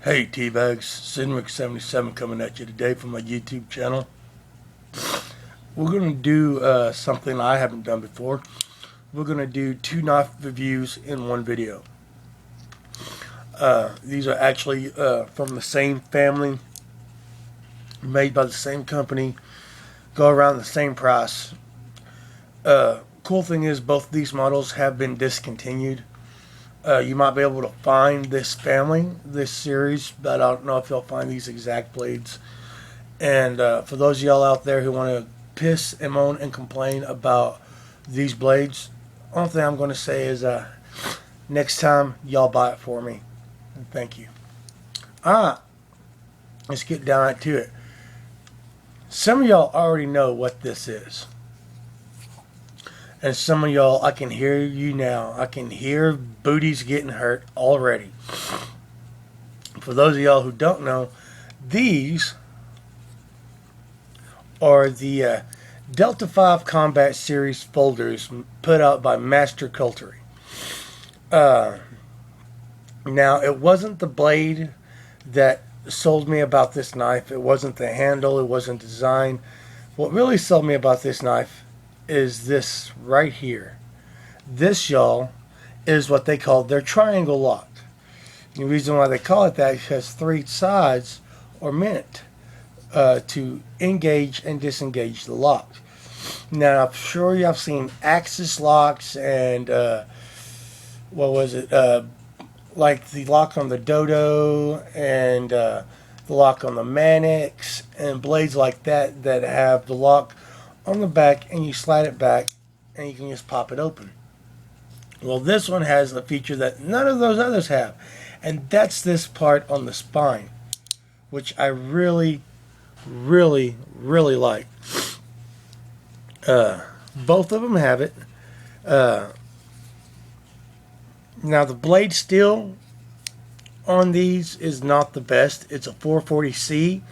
Hey T-Bags, Sinrick77 coming at you today from my YouTube channel. We're going to do something I haven't done before. We're going to do two knife reviews in one video. These are actually from the same family, made by the same company, go around the same price. Cool thing is both of these models have been discontinued. You might be able to find this family, this series, but I don't know if you'll find these exact blades. And for those of y'all out there who want to piss and moan and complain about these blades, only thing I'm going to say is next time y'all buy it for me. And thank you. Let's get down right to it. Some of y'all already know what this is. And some of y'all, I can hear you now. I can hear booties getting hurt already. For those of y'all who don't know, these are the Delta 5 Combat Series folders put out by Master Cutlery. Now, it wasn't the blade that sold me about this knife. It wasn't the handle. It wasn't the design. What really sold me about this knife is this right here. This, y'all, is what they call their triangle lock. The reason why they call it that is because three sides are meant to engage and disengage the lock. Now, I'm sure y'all seen axis locks and what was it? Like the lock on the Dodo and the lock on the Manix and blades like that that have the lock on the back and you slide it back and you can just pop it open. Well, this one has a feature that none of those others have, and that's this part on the spine, which I really like. Both of them have it. Now the blade steel on these is not the best. It's a 440C.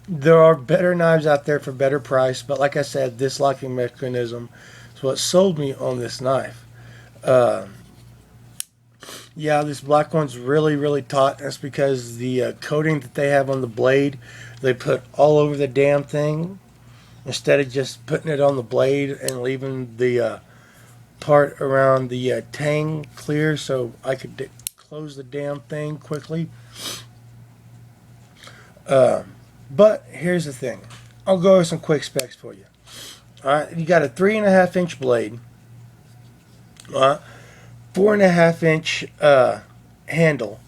There are better knives out there for better price, but like I said, this locking mechanism is what sold me on this knife. Yeah, this black one's really taut. That's because the coating that they have on the blade, they put all over the damn thing instead of just putting it on the blade and leaving the part around the tang clear so I could close the damn thing quickly. But here's the thing. I'll go over some quick specs for you. Alright, you got a 3.5 inch blade. 4.5 inch handle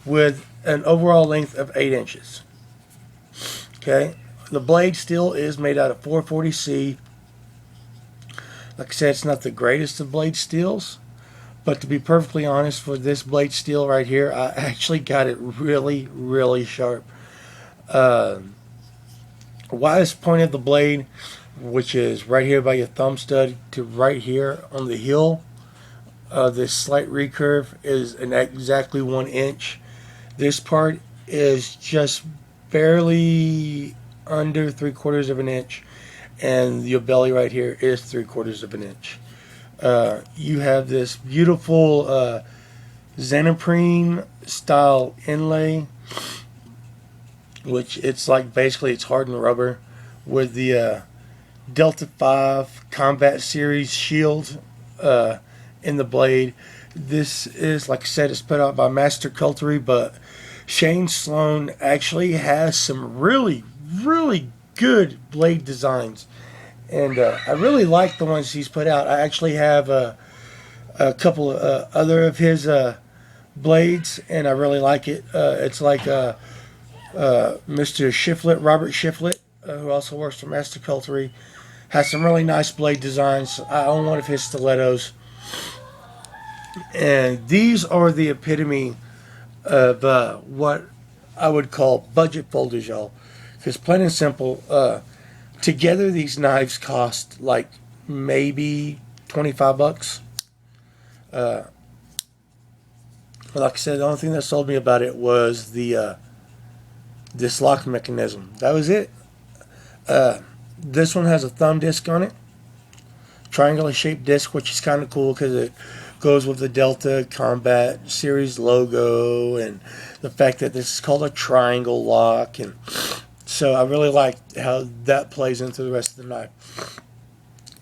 with an overall length of 8 inches. Okay, the blade steel is made out of 440C. Like I said, it's not the greatest of blade steels, but to be perfectly honest, for this blade steel right here, I actually got it really sharp. Widest point of the blade, which is right here by your thumb stud to right here on the heel, this slight recurve is exactly 1 inch. This part is just barely under 3/4 of an inch, and your belly right here is 3/4 of an inch. You have this beautiful Xenoprene style inlay, which it's like basically it's hardened rubber with the Delta 5 Combat Series shield in the blade. This is, like I said, it's put out by Master Cutlery, but Shane Sloan actually has some really good blade designs, and I really like the ones he's put out. I actually have a couple of other of his blades, and I really like it. It's like Mr. Shiflett, Robert Shiflett, who also works for Master Cutlery, has some really nice blade designs. I own one of his stilettos, and these are the epitome of what I would call budget folders, y'all. Because plain and simple, together these knives cost like maybe 25 bucks. Like I said, the only thing that sold me about it was the this lock mechanism. That was it. This one has a thumb disc on it, triangular shaped disc, which is kind of cool because it goes with the Delta Combat Series logo, and the fact that this is called a triangle lock, and so I really like how that plays into the rest of the knife.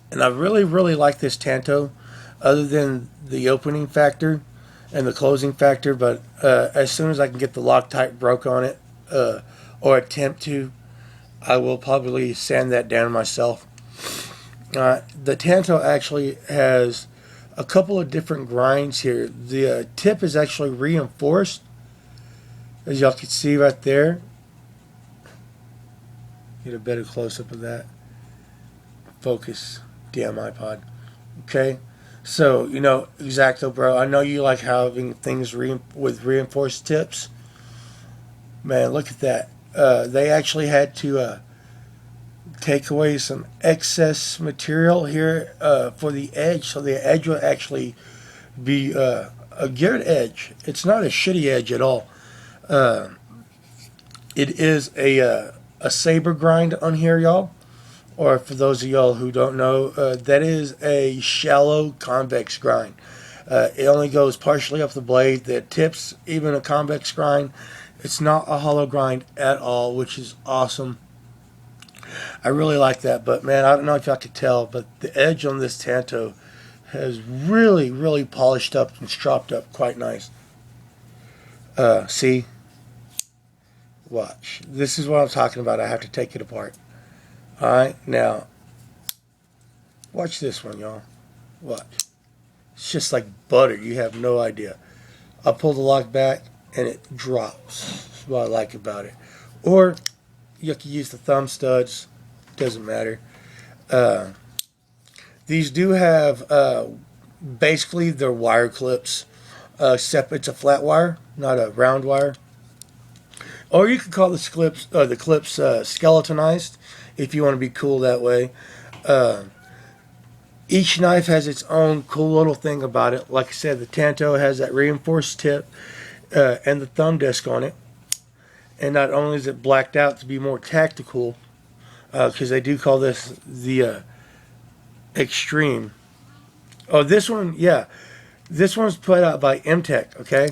And I really, really like this Tanto, other than the opening factor and the closing factor, but as soon as I can get the Loctite broke on it, or attempt to, I will probably sand that down myself. The Tanto actually has a couple of different grinds here. The tip is actually reinforced, as y'all can see right there. Get a better close-up of that. Focus. Damn iPod. Okay? So, Exacto, bro, I know you like having things with reinforced tips. Man, look at that. They actually had to take away some excess material here for the edge, so the edge will actually be a good edge. It's not a shitty edge at all. It is a saber grind on here, y'all. Or for those of y'all who don't know, that is a shallow convex grind. It only goes partially up the blade. The tips, even a convex grind. It's not a hollow grind at all, which is awesome. I really like that, but man, I don't know if y'all could tell, but the edge on this Tanto has really, really polished up and stropped up quite nice. See? Watch. This is what I'm talking about. I have to take it apart. Alright, now, watch this one, y'all. Watch. It's just like butter. You have no idea. I pull the lock back, and it drops. That's what I like about it. Or, you can use the thumb studs. Doesn't matter. These do have, basically, they're wire clips. Except it's a flat wire, not a round wire. Or you could call the clips skeletonized, if you want to be cool that way. Each knife has its own cool little thing about it. Like I said, the Tanto has that reinforced tip and the thumb disc on it. And not only is it blacked out to be more tactical, because they do call this the Extreme. Oh, this one, yeah. This one's put out by MTech, okay?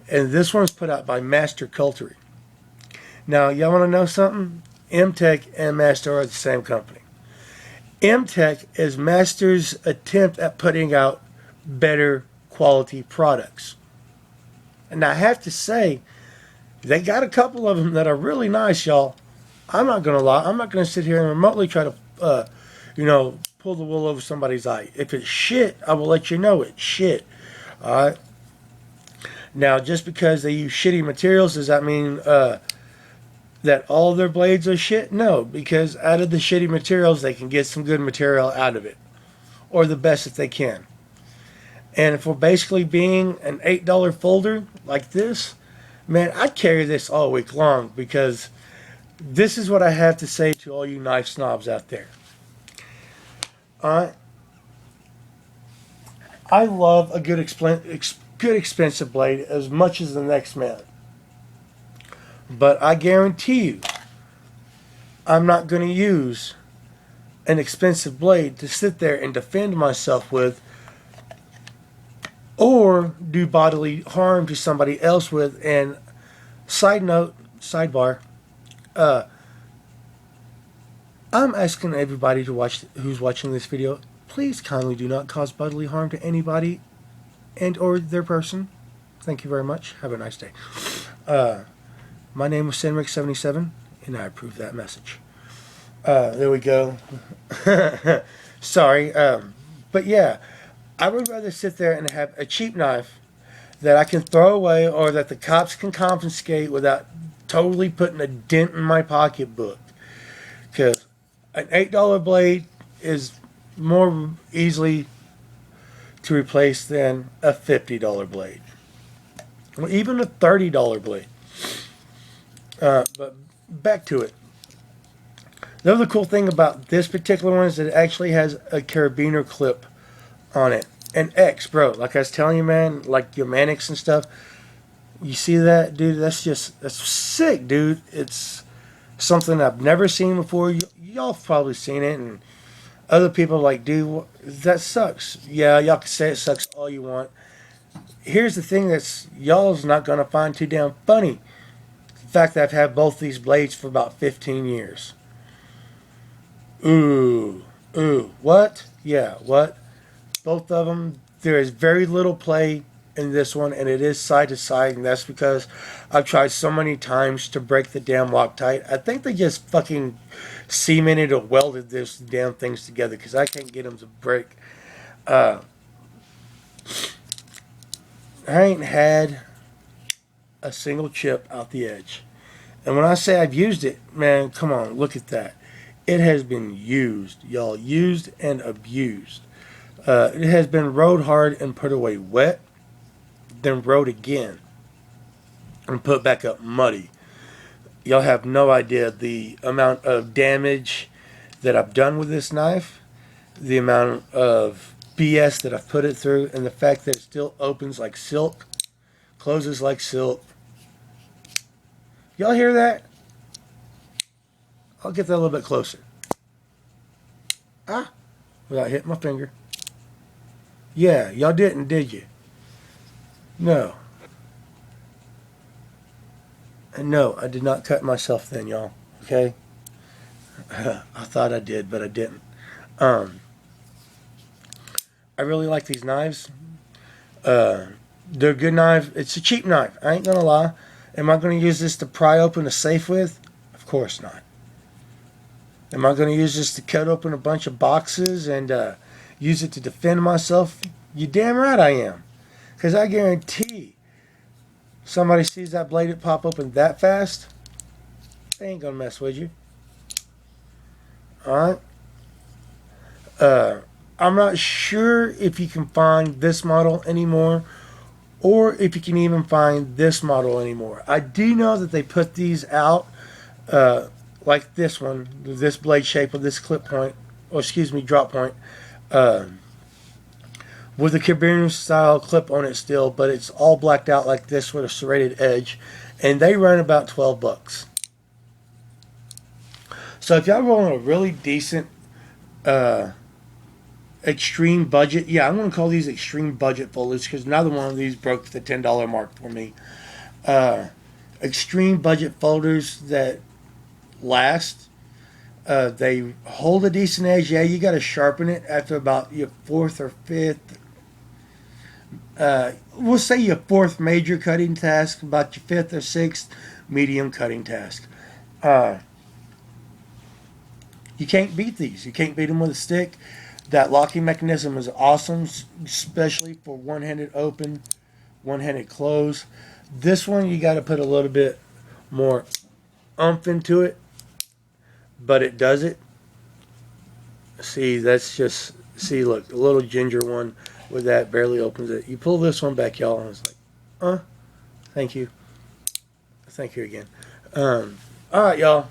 And this one's put out by Master Culture. Now, y'all want to know something? MTech and Master are the same company. MTech is Master's attempt at putting out better quality products. And I have to say, they got a couple of them that are really nice, y'all. I'm not going to lie. I'm not going to sit here and remotely try to, pull the wool over somebody's eye. If it's shit, I will let you know it's shit. Alright? Now, just because they use shitty materials, does that mean that all their blades are shit? No, because out of the shitty materials, they can get some good material out of it. Or the best that they can. And for basically being an $8 folder like this, man, I'd carry this all week long, because this is what I have to say to all you knife snobs out there. I love a good expensive blade as much as the next man. But I guarantee you, I'm not going to use an expensive blade to sit there and defend myself with, or do bodily harm to somebody else with. And sidebar, I'm asking everybody to watch who's watching this video, please kindly do not cause bodily harm to anybody and or their person. Thank you very much. Have a nice day. My name was Senric77, and I approve that message. There we go. Sorry. But yeah, I would rather sit there and have a cheap knife that I can throw away, or that the cops can confiscate without totally putting a dent in my pocketbook. Because an $8 blade is more easily to replace than a $50 blade. Or even a $30 blade. But back to it. The other cool thing about this particular one is that it actually has a carabiner clip on it. An X, bro. Like I was telling you, man, like your Mannix and stuff. You see that, dude? That's sick, dude. It's something I've never seen before. Y'all have probably seen it, and Other people are like, dude, that sucks. Yeah, y'all can say it sucks all you want. Here's the thing that's y'all's not gonna find too damn funny. The fact that I've had both these blades for about 15 years. Ooh, what? Yeah, what? Both of them. There is very little play in this one, and it is side to side, and that's because I've tried so many times to break the damn Loctite. I think they just fucking cemented or welded this damn things together because I can't get them to break. I ain't had a single chip out the edge. And when I say I've used it, man, come on, look at that. It has been used, y'all. Used and abused. It has been rode hard and put away wet, then rode again and put back up muddy. Y'all have no idea the amount of damage that I've done with this knife, the amount of BS that I've put it through, and the fact that it still opens like silk, closes like silk. Y'all hear that? I'll get that a little bit closer. Ah, without hitting my finger. Yeah, y'all didn't, did you? No. And no, I did not cut myself then, y'all. Okay? I thought I did, but I didn't. I really like these knives. They're a good knife. It's a cheap knife. I ain't gonna lie. Am I gonna use this to pry open a safe with? Of course not. Am I gonna use this to cut open a bunch of boxes and use it to defend myself? You damn right I am. Because I guarantee somebody sees that blade pop open that fast, they ain't gonna mess with you. Alright? I'm not sure if you can find this model anymore or if you can even find this model anymore. I do know that they put these out like this one, this blade shape with this clip point, or excuse me, drop point, with a Caribbean style clip on it still, but it's all blacked out like this with a serrated edge, and they run about 12 bucks. So if y'all rolling a really decent extreme budget, yeah, I'm going to call these extreme budget folders because neither one of these broke the $10 mark for me. Extreme budget folders that last. They hold a decent edge. Yeah, you got to sharpen it after about your fourth or fifth. We'll say your fourth major cutting task, about your fifth or sixth medium cutting task. You can't beat these. You can't beat them with a stick. That locking mechanism is awesome, especially for one-handed open, one-handed close. This one, you got to put a little bit more oomph into it, but it does it. See, that's just, see, look, a little ginger one with that barely opens it. You pull this one back, y'all, and it's like, thank you. Thank you again. All right, y'all.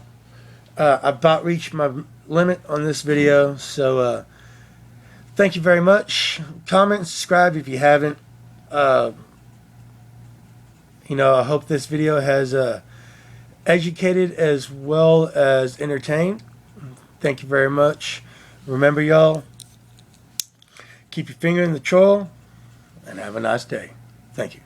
I about reached my limit on this video, so thank you very much. Comment, subscribe if you haven't. I hope this video has educated as well as entertained. Thank you very much. Remember, y'all, keep your finger in the troll and have a nice day. Thank you.